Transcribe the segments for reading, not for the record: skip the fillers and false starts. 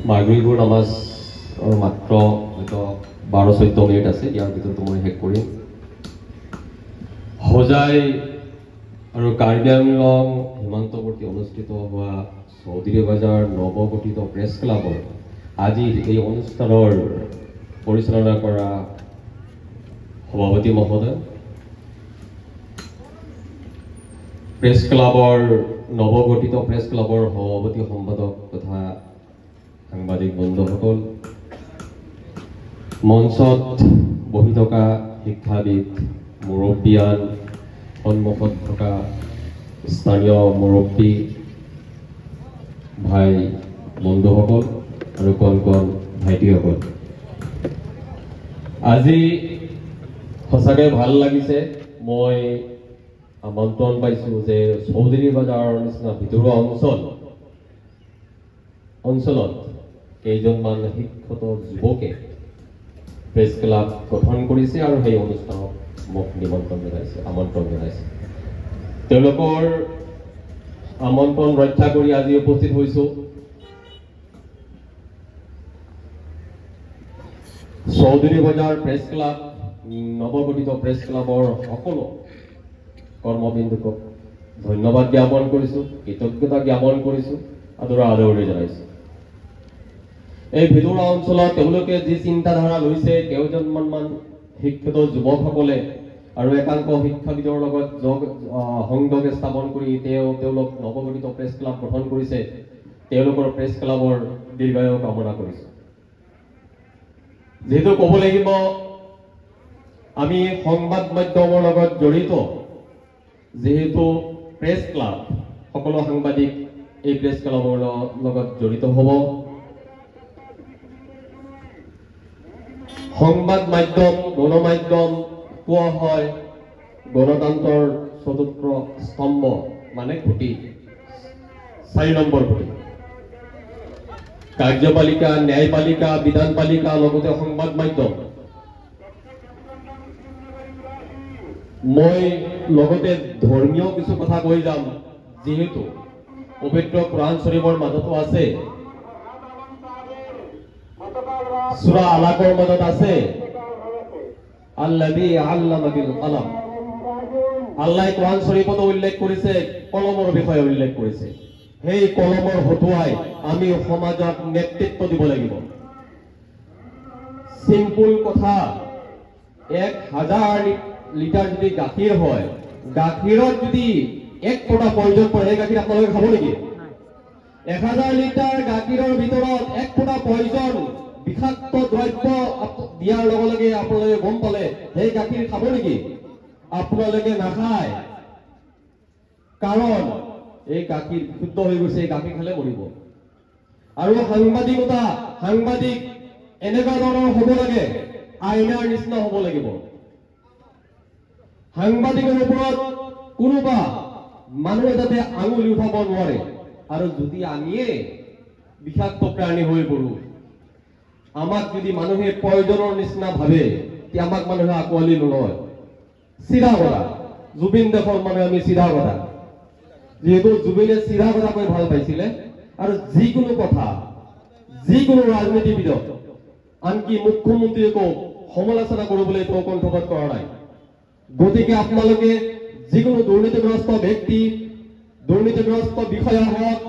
মাগৰিবৰ নামাজ মাত্ৰ হয়তো 12-14 মিনিট আছে, ইয়াৰ ভিতৰত মই শেষ কৰিম। হোজাই আৰু কাৰ্বি আংলং সীমান্তৱৰ্তী অনুষ্ঠিত হোৱা চৌধুৰী বজাৰ নৱগঠিত প্ৰেছ ক্লাবৰ আজি এই অনুষ্ঠানৰ পৰিচালনা কৰা সভাপতি মহোদয়, প্ৰেছ ক্লাবৰ নৱগঠিত প্ৰেছ ক্লাবৰ সভাপতি সম্পাদক তথা সাংবাদিক বন্ধুসকল, মঞ্চত বহি থকা শিক্ষাবিদ, মুৰব্বীয়ান, সন্মুখত থকা স্থানীয় মুৰব্বী ভাই বন্ধুসকল আৰু কণ কণ ভাইটিসকল, আজি সঁচাকৈ ভাল লাগিছে। মই আমন্ত্ৰণ পাইছোঁ যে চৌধুৰী বজাৰৰ নিচিনা ভিতৰুৱা অঞ্চলত কেইজনমান শিক্ষিত যুৱকে প্ৰেছ ক্লাব গঠন কৰিছে আৰু সেই অনুষ্ঠানত মোক আমন্ত্ৰণ জনাইছে। তেওঁলোকৰ আমন্ত্ৰণ ৰক্ষা কৰি আজি উপস্থিত হৈছোঁ। চৌধুৰী বজাৰ প্ৰেছ ক্লাব নৱগঠিত প্ৰেছ ক্লাবৰ সকলো কৰ্মবিন্দুকক ধন্যবাদ জ্ঞাপন কৰিছোঁ, কৃতজ্ঞতা জ্ঞাপন কৰিছোঁ, আদৰণি জনাইছোঁ। এই ভিতৰুৱা অঞ্চলত তেওঁলোকে যি চিন্তাধাৰা লৈছে, কেইজনমান শিক্ষিত যুৱকসকলে আৰু একাংশ শিক্ষাবিদৰ লগত সংযোগ স্থাপন কৰি তেওঁলোক নৱগঠিত প্ৰেছ ক্লাব গঠন কৰিছে। তেওঁলোকৰ প্ৰেছ ক্লাবৰ দীৰ্ঘায়ু কামনা কৰিছোঁ। যিহেতু ক'ব লাগিব, আমি সংবাদ মাধ্যমৰ লগত জড়িত, যিহেতু প্ৰেছ ক্লাব, সকলো সাংবাদিক এই প্ৰেছ ক্লাবৰ লগত জড়িত হ'ব। সংবাদ মাধ্যম, গণমাধ্যম কোৱা হয় গণতন্ত্ৰৰ চতুৰ্থ স্তম্ভ, মানে খুঁটি, 4 নম্বৰ খুঁটি। কাৰ্যপালিকা, ন্যায়পালিকা, বিধানপালিকা, লগতে সংবাদ মাধ্যম। মই লগতে ধৰ্মীয় কিছু কথা কৈ যাম, যিহেতু পবিত্ৰ কোৰাণ শৰীফৰ মাজতো আছে, সূৰা আলাকৰ মাজত আছে, আল্লাযী আল্লামা বিল কলম। আল্লাহে কোৰাণ শৰীফতো উল্লেখ কৰিছে, কলমৰ বিষয়ে উল্লেখ কৰিছে। সেই কলমৰ হতুৱাই আমি সমাজত নেতৃত্ব দিব লাগিব। চিম্পুল কথা, 1000 লিটাৰ যদি গাখীৰ হয়, গাখীৰত যদি 1 ফোঁটা পয়জন পৰে, সেই গাখীৰ আপোনালোকে খাব নেকি? 1000 লিটাৰ গাখীৰৰ ভিতৰত 1 ফোঁটা পয়জন, বিষাক্ত দ্ৰব্য দিয়াৰ লগে লগে আপোনালোকে গম পালে, সেই গাখীৰ খাব নেকি? আপোনালোকে নাখায়, কাৰণ এই গাখীৰ শুদ্ধ হৈ গৈছে, এই গাখীৰ খালে মৰিব। আৰু সাংবাদিকতা, সাংবাদিক এনেকুৱা ধৰণৰ হ'ব লাগে, আইনাৰ নিচিনা হ'ব লাগিব। সাংবাদিকৰ ওপৰত কোনোবা মানুহে যাতে আঙুলি উঠাব নোৱাৰে। আৰু যদি আমিয়ে বিষাক্ত প্ৰাণী হৈ পৰোঁ, আমাক যদি মানুহে পয়জনৰ নিচিনা ভাবে, তেতিয়া আমাক মানুহে আঁকোৱালি নলয়। চিধা কথা, জুবিন দেশৰ মানুহে আমি চিধা কথা, যিহেতু জুবিনে চিধা কথা কৈ ভাল পাইছিলে। আৰু যিকোনো কথা, যিকোনো ৰাজনীতিবিদক, আনকি মুখ্যমন্ত্ৰীকো সমালোচনা কৰিবলৈ তেওঁ কণ্ঠপাত কৰা নাই। গতিকে আপোনালোকে যিকোনো দুৰ্নীতিগ্ৰস্ত ব্যক্তি, দুৰ্নীতিগ্ৰস্ত বিষয়া হওক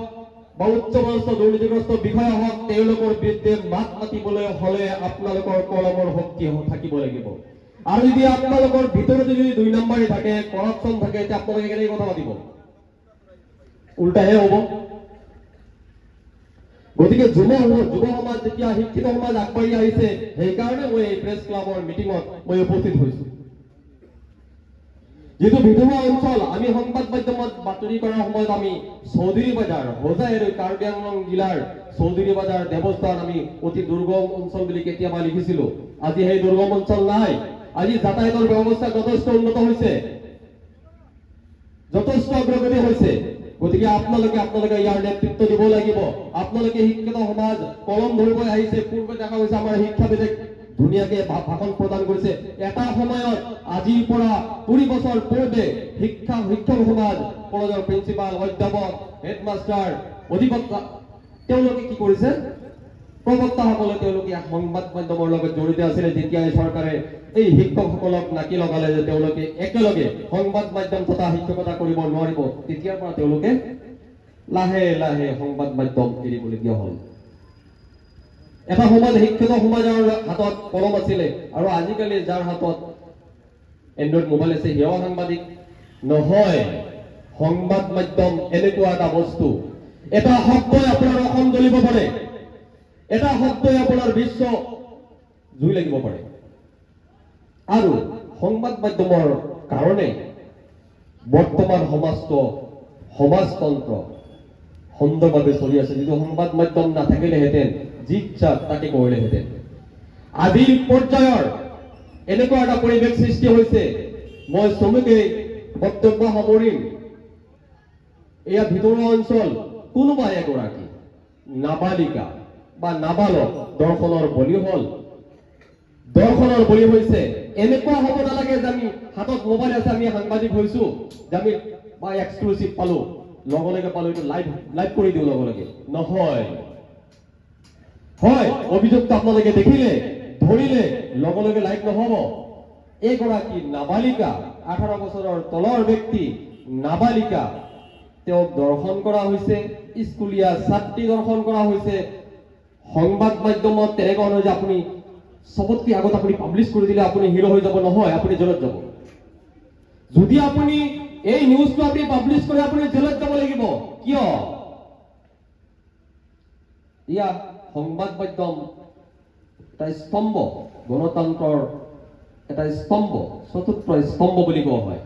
বা উচ্চপদস্থ দুৰ্নীতিগ্ৰস্ত বিষয়া হওক, তেওঁলোকৰ বিৰুদ্ধে মাত মাতিবলৈ হ'লে আপোনালোকৰ কলমৰ শক্তি থাকিব লাগিব। আৰু যদি আপোনালোকৰ ভিতৰত যদি 2 নম্বৰী থাকে, কৰাপশ্যন থাকে, তেতিয়া আপোনালোকে কেনেকৈ কথা পাতিব? উল্টাহে হ'ব। গতিকে যুৱ সমাজ, যেতিয়া শিক্ষিত সমাজ আগবাঢ়ি আহিছে, সেইকাৰণে মই এই প্ৰেছ ক্লাবৰ মিটিঙত মই উপস্থিত হৈছোঁ। যিটো ভিতৰুৱা অঞ্চল, আমি সংবাদ মাধ্যমত বাতৰি কৰাৰ সময়ত আমি চৌধুৰী বজাৰ, হোজাই আৰু কাৰ্বি আংলং জিলাৰ চৌধুৰী বজাৰ দেৱস্থান আমি অতি দুৰ্গম অঞ্চল বুলি কেতিয়াবা লিখিছিলোঁ। আজি সেই দুৰ্গম অঞ্চল নাই। আজি যাতায়াতৰ ব্যৱস্থা যথেষ্ট উন্নত হৈছে, যথেষ্ট অগ্ৰগতি হৈছে। গতিকে আপোনালোকে ইয়াৰ নেতৃত্ব দিব লাগিব। আপোনালোকে শিক্ষিত সমাজ, কলম ধৰিব আহিছে। পূৰ্বে দেখা গৈছে আমাৰ শিক্ষাবিদে ধুনীয়াকে ভাষণ প্ৰদান কৰিছে। এটা সময়ত আজিৰ পৰা 20 বছৰ পূৰ্বে শিক্ষক সমাজ, কলেজৰ প্ৰিন্সিপাল, অধ্যাপক, হেডমাষ্টাৰ, অধিবক্তা, তেওঁলোকে কি কৰিছে? প্ৰবক্তাসকলে তেওঁলোকে সংবাদ মাধ্যমৰ লগত জড়িত আছিলে। যেতিয়া এই চৰকাৰে এই শিক্ষকসকলক নাকি লগালে যে তেওঁলোকে একেলগে সংবাদ মাধ্যম তথা শিক্ষকতা কৰিব নোৱাৰিব, তেতিয়াৰ পৰা তেওঁলোকে লাহে লাহে সংবাদ মাধ্যম এৰিবলগীয়া হ'ল। এটা সময়ত শিক্ষিত সমাজৰ হাতত কলম আছিলে, আৰু আজিকালি যাৰ হাতত এণ্ড্ৰইড মোবাইল আছে সেয়াও সাংবাদিক নহয়। সংবাদ মাধ্যম এনেকুৱা এটা বস্তু, এটা শব্দই আপোনাৰ অসম জ্বলিব পাৰে, এটা শব্দই আপোনাৰ বিশ্ব জুই লাগিব পাৰে। আৰু সংবাদ মাধ্যমৰ কাৰণে বৰ্তমান সমাজতন্ত্ৰ সুন্দৰভাৱে চলি আছে। যিটো সংবাদ মাধ্যম নাথাকিলেহেঁতেন যি ইচ্ছা তাকে কৰিলেহেঁতেন। আজিৰ পৰ্যায়ৰ এনেকুৱা এটা পৰিৱেশ সৃষ্টি হৈছে, মই চমুকে বক্তব্য সামৰিম। এয়া ভিতৰুৱা অঞ্চল, কোনোবা এগৰাকী নাবালিকা বা নাবালক দৰ্শনৰ বলি হ'ল, দৰ্শনৰ বলি হৈছে। এনেকুৱা হ'ব নালাগে যে আমি হাতত মোবাইল আছে, আমি সাংবাদিক হৈছো, যে আমি বা এক্সক্লুচিভ পালো, লগে লগে পালো, এইটো লাইভ কৰি দিওঁ লগে লগে। নহয়, হয় অভিযোগটো আপোনালোকে দেখিলে ধৰিলে লগে লগে লাইভ নহব। এগৰাকী নাবালিকা, 18 বছৰৰ তলৰ ব্যক্তি নাবালিকা, তেওঁক দৰ্শন কৰা হৈছে, স্কুলীয়া ছাত্ৰী দৰ্শন কৰা হৈছে। সংবাদ মাধ্যমত তেনেকুৱা নহয় যে আপুনি সবতকৈ আগত আপুনি পাব্লিছ কৰি দিলে আপুনি হিৰো হৈ যাব, নহয়, আপুনি জেলত যাব। যদি আপুনি এই নিউজটো আপুনি পাব্লিছ কৰে আপুনি জেলত যাব লাগিব। কিয়? ইয়া সংবাদ মাধ্যম এটা স্তম্ভ, গণতন্ত্ৰৰ এটা স্তম্ভ, চতুৰ্থ স্তম্ভ বুলি কোৱা হয়।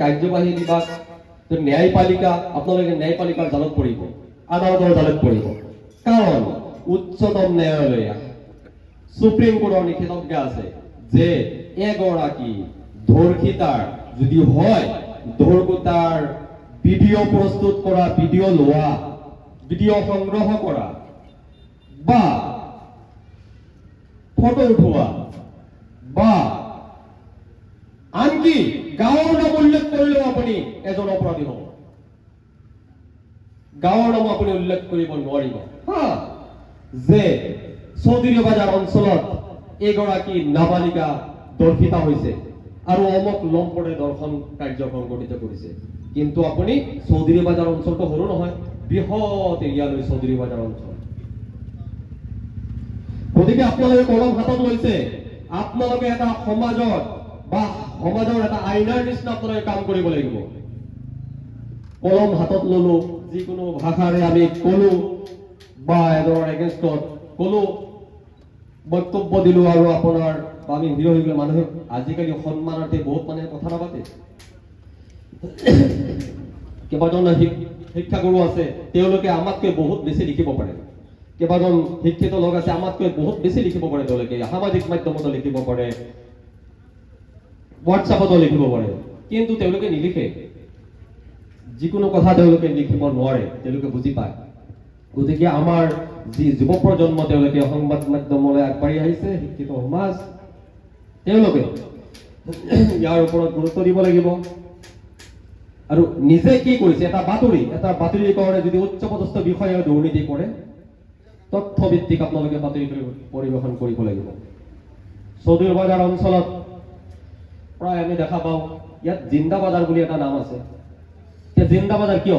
কাৰ্যবাহী বিভাগ, ন্যায়পালিকা, আপোনালোকে ন্যায়পালিকাৰ জালত পৰিব, আদালতৰ জালত পৰিব। কাৰণ উচ্চতম ন্যায়ালয়ে, সুপ্ৰিম কোৰ্টৰ নিষেধাজ্ঞা আছে যে এগৰাকী ধৰ্ষিতাৰ যদি হয়, ধৰ্ষিতাৰ ভিডিঅ' প্ৰস্তুত কৰা, ভিডিঅ' লোৱা, ভিডিঅ' সংগ্ৰহ কৰা বা ফটো উঠোৱা বা আনকি গাঁৱৰ নাম উল্লেখ কৰিলেও আপুনি এজন অপৰাধী হ'ব। গাঁৱৰ নাম আপুনি উল্লেখ কৰিব নোৱাৰিব। যে চৌধুৰী বাজাৰ অঞ্চলত এগৰাকী নাবালিকা দৰ্শিতা হৈছে আৰু অমক লম্পৰে দৰ্শন কাৰ্য সংঘটিত কৰিছে, কিন্তু আপুনি চৌধুৰী বাজাৰ অঞ্চলটো সৰু নহয়, বৃহৎ এৰিয়ালৈ চৌধুৰী বাজাৰ অঞ্চল। গতিকে আপোনালোকে কলম হাতত লৈছে, আপোনালোকে এটা সমাজৰ এটা আইনাৰ নিচিনা আপোনালোকে কাম কৰিব লাগিব। কলম হাতত ললো, যিকোনো ভাষাৰে আমি কলো বা এজনৰ এগেইনষ্টত কলো, বক্তব্য দিলো, আৰু আপোনাৰ আমি হিৰো হৈ গ'লে মানুহে আজিকালি সন্মানাৰ্থে বহুত মানুহে কথা নাপাতে। কেইবাজন শিক্ষাগুৰু আছে, তেওঁলোকে আমাতকৈ বহুত বেছি লিখিব পাৰে। কেইবাজন শিক্ষিত লোক আছে, আমাতকৈ বহুত বেছি লিখিব পাৰে। তেওঁলোকে সামাজিক মাধ্যমতো লিখিব পাৰে, হোৱাটছআপতো লিখিব পাৰে, কিন্তু তেওঁলোকে নিলিখে। যিকোনো কথা তেওঁলোকে লিখিব নোৱাৰে, তেওঁলোকে বুজি পায়। গতিকে আমাৰ যি যুৱ প্ৰজন্ম, তেওঁলোকে সংবাদ মাধ্যমলৈ আগবাঢ়ি আহিছে, শিক্ষিত সমাজ, তেওঁলোকে ইয়াৰ ওপৰত গুৰুত্ব দিব লাগিব। আৰু নিজে কি কৰিছে, এটা বাতৰিৰ কাৰণে যদি উচ্চপদস্থ বিষয়ে দুৰ্নীতি কৰে, তথ্যভিত্তিক আপোনালোকে বাতৰি পৰিৱেশন কৰিব লাগিব। চৌধুৰী বাজাৰ অঞ্চলত প্ৰায় আমি দেখা পাওঁ, ইয়াত জিন্দা বাজাৰ বুলি এটা নাম আছে। জিন্দা বাজাৰ কিয়?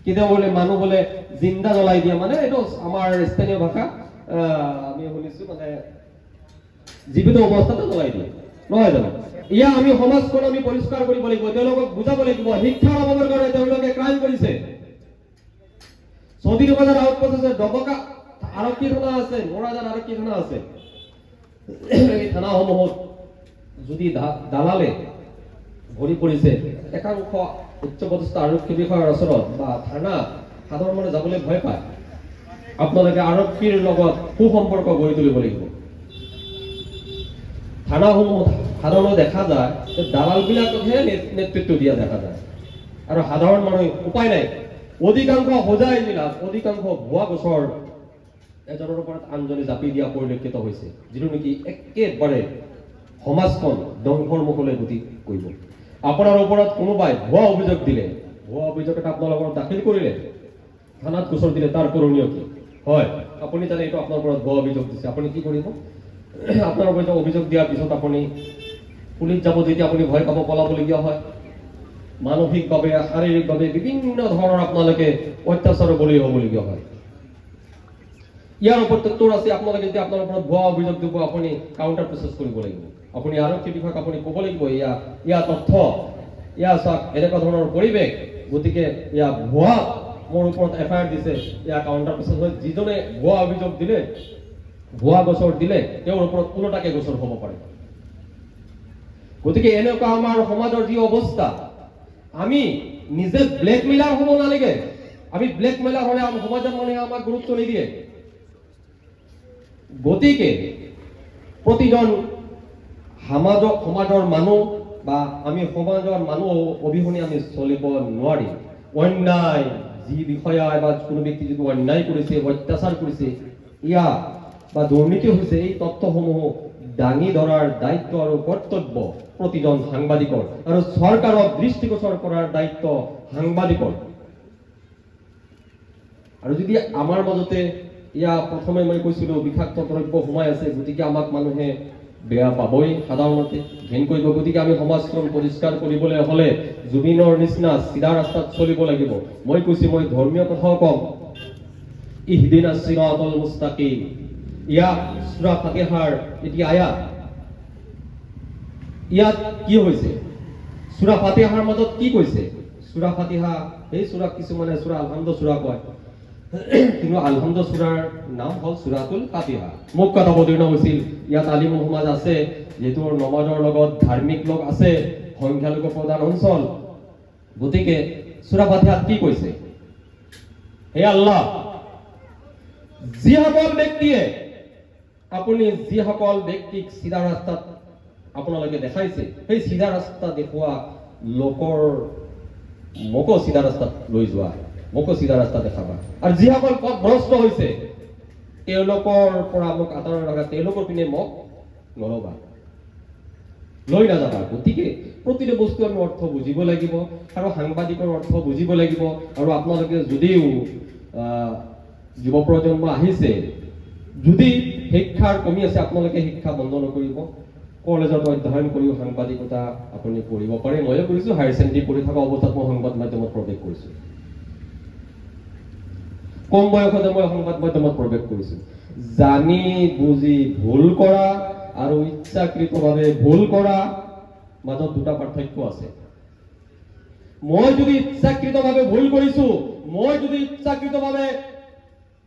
কেতিয়াবা বোলে মানুহ বোলে জিন্দা জ্বলাই দিয়ে, মানে এইটো আমাৰ স্থানীয় ভাষা আমি শুনিছো, মানে জীৱিত অৱস্থাতে জ্বলাই দিয়ে, নহয় জানো? ইয়া আমি সমাজখন আমি পৰিষ্কাৰ কৰিব লাগিব, তেওঁলোকক বুজাব লাগিব। শিক্ষাৰ অভাৱৰ কাৰণে তেওঁলোকে ক্ৰাইম কৰিছে। চৌধুৰী বাজাৰ আউটপোষ্ট আছে, ডবকা আৰক্ষী থানা আছে, মৰাজান আৰক্ষী থানা আছে। এই থানাসমূহত যদি দালালে ভৰি পৰিছে, একাংশ উচ্চপদস্থ আৰক্ষী বিষয়াৰ ওচৰত বা থানা সাধাৰণ মানুহে যাবলৈ ভয় পায়। আপোনালোকে আৰক্ষীৰ লগত সুসম্পৰ্ক গঢ়ি তুলিব লাগিব। থানাসমূহত সাধাৰণতে দেখা যায় যে দালালবিলাককহে নেতৃত্ব দিয়া দেখা যায়, আৰু সাধাৰণ মানুহে উপায় নাই। অধিকাংশ হোজাই জিলাত অধিকাংশ ভুৱা গোচৰ এজনৰ ওপৰত আনজনে জাপি দিয়া পৰিলক্ষিত হৈছে, যিটো নেকি একেবাৰে সমাজখন ধ্বংসৰ মুখলৈ গতি কৰিব। আপোনাৰ ওপৰত কোনোবাই ভুৱা অভিযোগ দিলে, ভুৱা অভিযোগ এটা আপোনালোকৰ দাখিল কৰিলে, থানাত গোচৰ দিলে তাৰ কৰণীয় কি হয় আপুনি জানে এইটো আপোনাৰ ওপৰত ভুৱা অভিযোগ দিছে আপুনি কি কৰিব আপোনাৰ ওপৰত অভিযোগ দিয়াৰ পিছত আপুনি পুলিচ যাব যেতিয়া আপুনি ভয় পাব পলাবলগীয়া হয় মানসিকভাৱে শাৰীৰিকভাৱে বিভিন্ন ধৰণৰ আপোনালোকে অত্যাচাৰৰ বলি হ'বলগীয়া হয় ইয়াৰ প্ৰত্যুত্তৰ আছে আপোনালোকে যদি আপোনাৰ ওপৰত ভুৱা অভিযোগ দিব আপুনি কাউণ্টাৰ প্ৰচেছ কৰিব লাগিব আপুনি আৰক্ষী বিভাগ আপুনি ক'ব লাগিব ইয়া তথ্য ইয়া চাওক এনেকুৱা ধৰণৰ পৰিৱেশ গতিকে ইয়া ভুৱা মোৰ ওপৰত এফআইআৰ দিছে ইয়া কাউণ্টাৰ প্ৰচেছ হয় যিজনে ভুৱা অভিযোগ দিলে ভুৱা গোচৰ দিলে তেওঁৰ ওপৰত ওলোটাকে গোচৰ হ'ব পাৰে গতিকে এনেকুৱা আমাৰ সমাজৰ যি অৱস্থা আমি নিজে ব্লেকমেইলাৰ হ'ব নালাগে আমি ব্লেকমেইলাৰ হ'লে আমাৰ সমাজৰ মানুহে আমাক গুৰুত্ব নিদিয়ে গতিকে প্ৰতিজন সমাজৰ মানুহ বা আমি সমাজৰ মানুহ অবিহনে আমি চলিব নোৱাৰিম অন্যায় যি বিষয়া বা কোনো ব্যক্তি যদি অন্যায় কৰিছে অত্যাচাৰ কৰিছে ইয়া বা দুৰ্নীতি হৈছে এই তথ্যসমূহ দাঙি ধৰাৰ দায়িত্ব আৰু কৰ্তব্য প্ৰতিজন সাংবাদিকৰ আৰু চৰকাৰক দৃষ্টিগোচৰ কৰাৰ দায়িত্ব সাংবাদিকৰ আৰু যদি আমাৰ মাজতে ইয়া প্ৰথমে মই কৈছিলোঁ বিষাক্ত দ্ৰব্য সোমাই আছে গতিকে আমাক মানুহে বেয়া পাবই সাধাৰণতে ঘিণ কৰিব গতিকে আমি সমাজখন পৰিষ্কাৰ কৰিবলৈ হ'লে জুবিনৰ নিচিনা চিধা ৰাস্তাত চলিব লাগিব মই কৈছোঁ মই ধৰ্মীয় কথাও কম ইহদিনাছ সিৰাতাল মুস্তাকিম ইয়া সূৰা ফাতিহাৰ এটি আয়াত ইয়াত কি হৈছে সূৰা ফাতিহাৰ মাজত কি কৈছে সূৰা ফাতিহা এই সূৰা কিছুমানে সূৰা আলহামদ সূৰা কয় কিন্তু আলহামদ সূৰাৰ নাম হ'ল সূৰাতুল ফাতিহা মক্কাত অৱতীৰ্ণ হৈছিল ইয়াত আলিম সমাজ আছে যেহেতু নমাজৰ লগত ধাৰ্মিক লোক আছে সংখ্যালঘু প্ৰধান অঞ্চল গতিকে সূৰা ফাতিহাত কি কৈছে হে আল্লাহ যিসকল ব্যক্তিয়ে আপুনি যিসকল ব্যক্তিক চিধা ৰাস্তাত আপোনালোকে দেখাইছে সেই চিধা ৰাস্তা দেখুওৱা লোকৰ মোকো চিধা ৰাস্তাত লৈ যোৱা মোকো চিধা ৰাস্তা দেখাবা আৰু যিসকল পথভ্ৰষ্ট হৈছে তেওঁলোকৰ পৰা মোক আঁতৰাই ৰখা তেওঁলোকৰ পিনে মোক নল'বা লৈ নাযাবা গতিকে প্ৰতিটো বস্তু আমি অৰ্থ বুজিব লাগিব আৰু সাংবাদিকৰ অৰ্থ বুজিব লাগিব আৰু আপোনালোকে যদিও যুৱ প্ৰজন্ম আহিছে যদি শিক্ষাৰ কমি আছে আপোনালোকে শিক্ষা বন্ধ নকৰিব কলেজত অধ্যয়ন কৰিও সাংবাদিকতা আপুনি পঢ়িব পাৰে ময়ো কৰিছোঁ হায়াৰ ছেকেণ্ডেৰী পঢ়ি থকা অৱস্থাত মই সংবাদ মাধ্যমত প্ৰৱেশ কৰিছোঁ কম বয়সতে মই সংবাদ মাধ্যমত প্ৰৱেশ কৰিছোঁ জানি বুজি ভুল কৰা আৰু ইচ্ছাকৃতভাৱে ভুল কৰা মাজত দুটা পাৰ্থক্য আছে মই যদি ইচ্ছাকৃতভাৱে ভুল কৰিছোঁ মই যদি ইচ্ছাকৃতভাৱে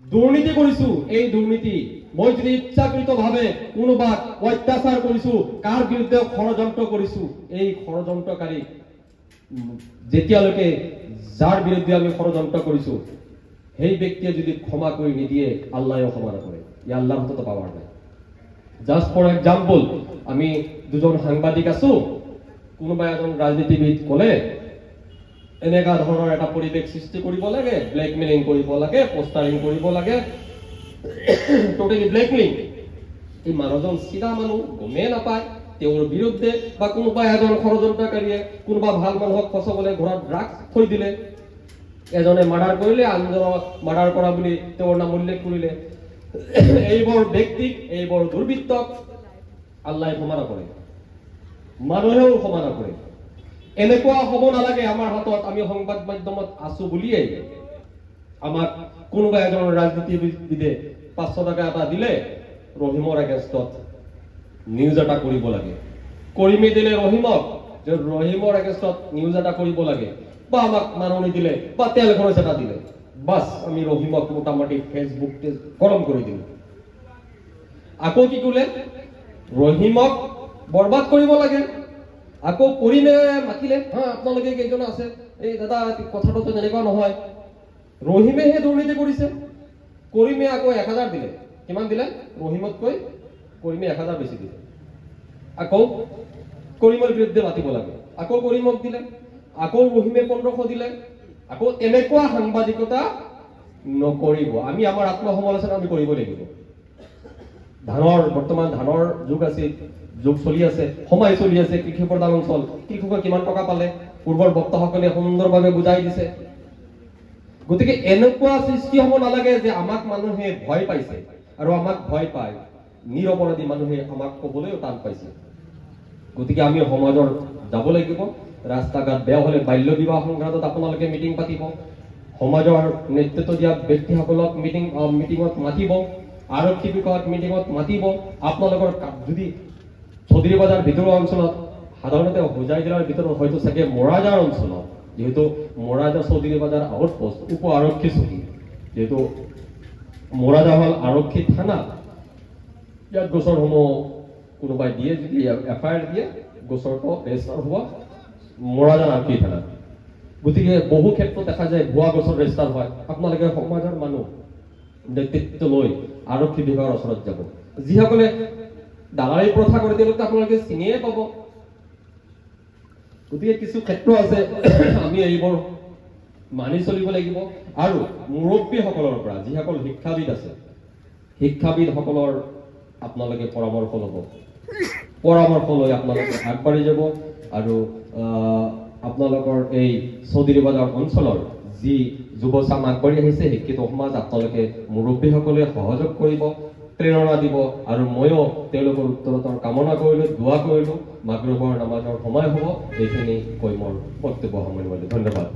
দুৰ্নীতি কৰিছোঁ এই দুৰ্নীতি মই যদি ইচ্ছাকৃতভাৱে কোনোবাক অত্যাচাৰ কৰিছোঁ কাৰ বিৰুদ্ধে ষড়যন্ত্ৰ কৰিছোঁ এই ষড়যন্ত্ৰকাৰী যেতিয়ালৈকে যাৰ বিৰুদ্ধে আমি ষড়যন্ত্ৰ কৰিছোঁ সেই ব্যক্তিয়ে যদি ক্ষমা কৰি নিদিয়ে আল্লাহেও ক্ষমা নকৰে ই আল্লাহৰ হাতত পাৱাৰ নাই জাষ্ট ফৰ এক্সাম্পল আমি দুজন সাংবাদিক আছো কোনোবা এজন ৰাজনীতিবিদ ক'লে এনেকা ধৰণৰ এটা পৰিৱেশ সৃষ্টি কৰিব লাগে ব্লেকমেইলিং কৰিব লাগে পোষ্টাৰিং কৰিব লাগে টোটেলি ব্লেকমেইলিং এই মানুহজন চিধা মানুহ গমেই নাপায় তেওঁৰ বিৰুদ্ধে বা কোনোবা এজন ষড়যন্ত্ৰকাৰীয়ে কোনোবা ভাল মানুহক ফচাবলৈ ঘৰত ড্ৰাগছ থৈ দিলে এজনে মাৰ্ডাৰ কৰিলে আনজনক মাৰ্ডাৰ কৰা বুলি তেওঁৰ নাম উল্লেখ কৰিলে এইবোৰ ব্যক্তিক এইবোৰ দুৰ্বৃত্তক আল্লাহে ক্ষমা নকৰে মানুহেও ক্ষমা নকৰে এনেকুৱা হ'ব নালাগে আমাৰ হাতত আমি সংবাদ মাধ্যমত আছো বুলিয়ে আমাক কোনোবা এজন ৰাজনীতিবিদে 500 টকা এটা দিলে ৰহিমৰ এগেইনষ্টত নিউজ এটা কৰিব লাগে কৰিমে দিলে ৰহিমক যে ৰহিমৰ এগেইনষ্টত নিউজ এটা কৰিব লাগে বা আমাক মাননি দিলে বা তেল খৰচ এটা দিলে বাস আমি ৰহিমক মোটামুটি ফেসবুক গৰম কৰি দিলো আকৌ কি কৰিলে ৰহিমক বৰবাদ কৰিব লাগে আকৌ কৰিমে মাতিলে আপোনালোকে কেইজন আছে এই দাদা কথাটো তো তেনেকুৱা নহয় ৰহিমেহে দুৰ্নীতি কৰিছে কৰিমে আকৌ 1000 দিলে কিমান দিলে ৰহিমতকৈ কৰিমে 1000 বেছি দিলে আকৌ কৰিমৰ বিৰুদ্ধে মাতিব লাগে আকৌ কৰিমক দিলে আকৌ ৰহিমে 1500 দিলে আকৌ এনেকুৱা সাংবাদিকতা নকৰিব আমি আমাৰ আত্মসমালোচনা আমি কৰিব লাগিব বৰ্তমান ধানৰ যুগ আছে যুগ চলি আছে সময় চলি আছে কৃষি প্ৰধান অঞ্চল কৃষকে কিমান টকা পালে পূৰ্বৰ বক্তাসকলে সুন্দৰভাৱে বুজাই দিছে গতিকে এনেকুৱা সৃষ্টি হ'ব নালাগে যে আমাক মানুহে ভয় পাইছে আৰু আমাক ভয় পায় নিৰপৰাধী মানুহে আমাক ক'বলৈও টান পাইছে। গতিকে আমি সমাজৰ যাব লাগিব। ৰাস্তা ঘাট বেয়া হ'লে বাল্য বিবাহ সংক্ৰান্তত আপোনালোকে মিটিং পাতিব, সমাজৰ নেতৃত্ব দিয়া ব্যক্তিসকলক মিটিঙত মাতিব, আৰক্ষী বিষয়াক মিটিঙত মাতিব। আপোনালোকৰ যদি চৌধুৰী বজাৰ ভিতৰুৱা অঞ্চলত, সাধাৰণতে হোজাই জিলাৰ ভিতৰত হয়তো চাগে মৰাজাৰ অঞ্চলত, যেহেতু মৰাজা চৌধুৰী বজাৰ আউটপোষ্ট উপ আৰক্ষী চকী, যেহেতু মৰাজা হ'ল আৰক্ষী থানা, ইয়াত গোচৰসমূহ কোনোবাই দিয়ে, যদি FIR দিয়ে গোচৰটো ৰেজিষ্টাৰ হ'ব মৰাজা আৰক্ষী থানা। গতিকে বহু ক্ষেত্ৰত দেখা যায় ভুৱা গোচৰ ৰেজিষ্টাৰ হয়। আপোনালোকে সমাজৰ মানুহ নেতৃত্ব লৈ আৰক্ষী বিভাগৰ ওচৰত যাব। যিসকলে দালালি প্ৰথা কৰে তেওঁলোকে আপোনালোকে চিনিয়ে পাব। গতিকে কিছু ক্ষেত্ৰ আছে আমি এইবোৰ মানি চলিব লাগিব। আৰু মুৰব্বীসকলৰ পৰা যিসকল শিক্ষাবিদ আছে, শিক্ষাবিদসকলৰ আপোনালোকে পৰামৰ্শ ল'ব, পৰামৰ্শ লৈ আপোনালোকে আগবাঢ়ি যাব। আৰু আপোনালোকৰ এই চৌধুৰী বজাৰ অঞ্চলৰ যি যুৱচাম আগবাঢ়ি আহিছে, শিক্ষিত সমাজ, আপোনালোকে মুৰব্বীসকলে সহযোগ কৰিব, প্ৰেৰণা দিব। আৰু ময়ো তেওঁলোকৰ উত্তৰোত্তৰ কামনা কৰিলোঁ, দোৱা কৰিলোঁ। মাগৰিবৰ নামাজৰ সময় হ'ব। এইখিনি কৈ মোৰ বক্তব্য সামৰিব। ধন্যবাদ।